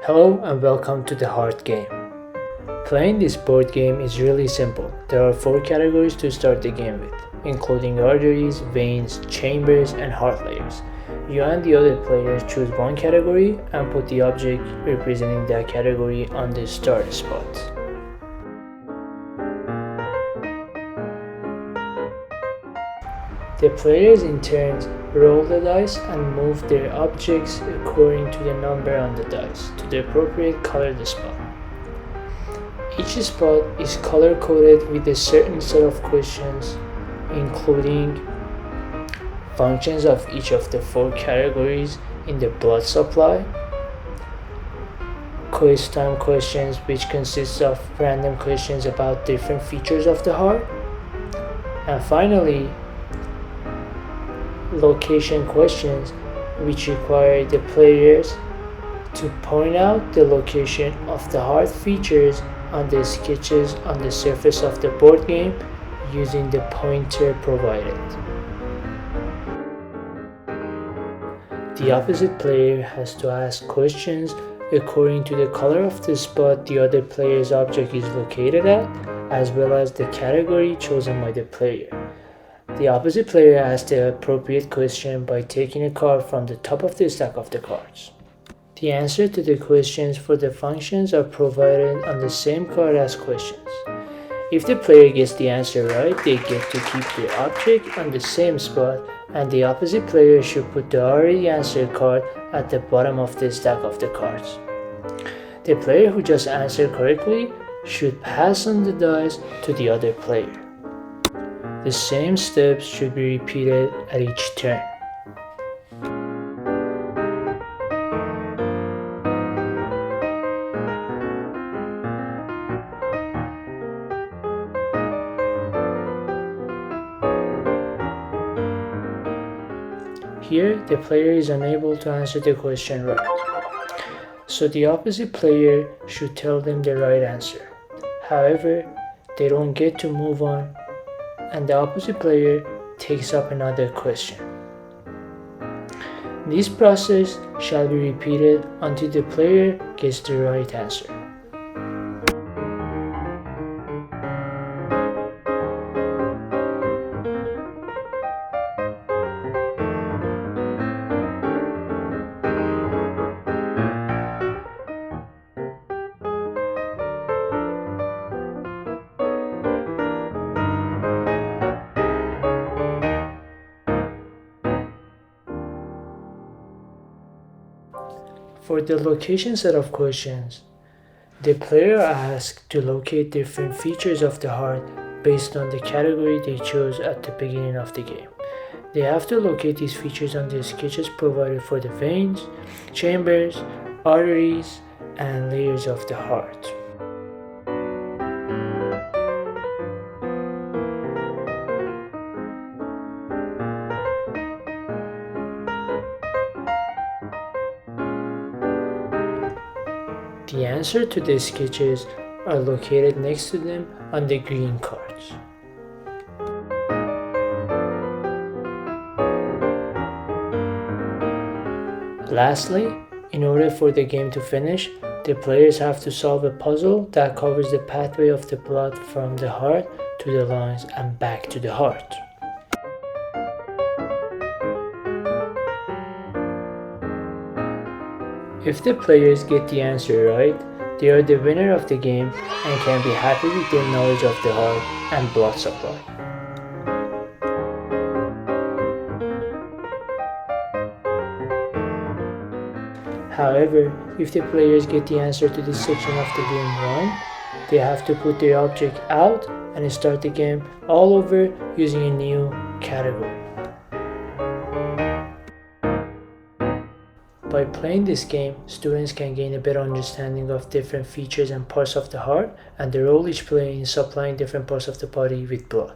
Hello and welcome to the Heart Game. Playing this board game is really simple. There are 4 categories to start the game with, including arteries, veins, chambers, and heart layers. You and the other players choose one category and put the object representing that category on the start spot. The players in turn roll the dice and move their objects according to the number on the dice to the appropriate colored spot. Each spot is color-coded with a certain set of questions, including functions of each of the 4 categories in the blood supply, quiz time questions, which consists of random questions about different features of the heart, and finally location questions, which require the players to point out the location of the heart features on the sketches on the surface of the board game using the pointer provided. The opposite player has to ask questions according to the color of the spot the other player's object is located at, as well as the category chosen by the player. The opposite player asks the appropriate question by taking a card from the top of the stack of the cards. The answer to the questions for the functions are provided on the same card as questions. If the player gets the answer right, they get to keep their object on the same spot, and the opposite player should put the already answered card at the bottom of the stack of the cards. The player who just answered correctly should pass on the dice to the other player. The same steps should be repeated at each turn. Here, the player is unable to answer the question right, so the opposite player should tell them the right answer. However, they don't get to move on, and the opposite player takes up another question. This process shall be repeated until the player gets the right answer. For the location set of questions, the player asked to locate different features of the heart based on the category they chose at the beginning of the game. They have to locate these features on the sketches provided for the veins, chambers, arteries, and layers of the heart. The answer to the sketches are located next to them on the green cards. Lastly, in order for the game to finish, the players have to solve a puzzle that covers the pathway of the blood from the heart to the lungs and back to the heart. If the players get the answer right, they are the winner of the game and can be happy with their knowledge of the heart and blood supply. However, if the players get the answer to this section of the game wrong, they have to put their object out and start the game all over using a new category. By playing this game, students can gain a better understanding of different features and parts of the heart and the role each plays in supplying different parts of the body with blood.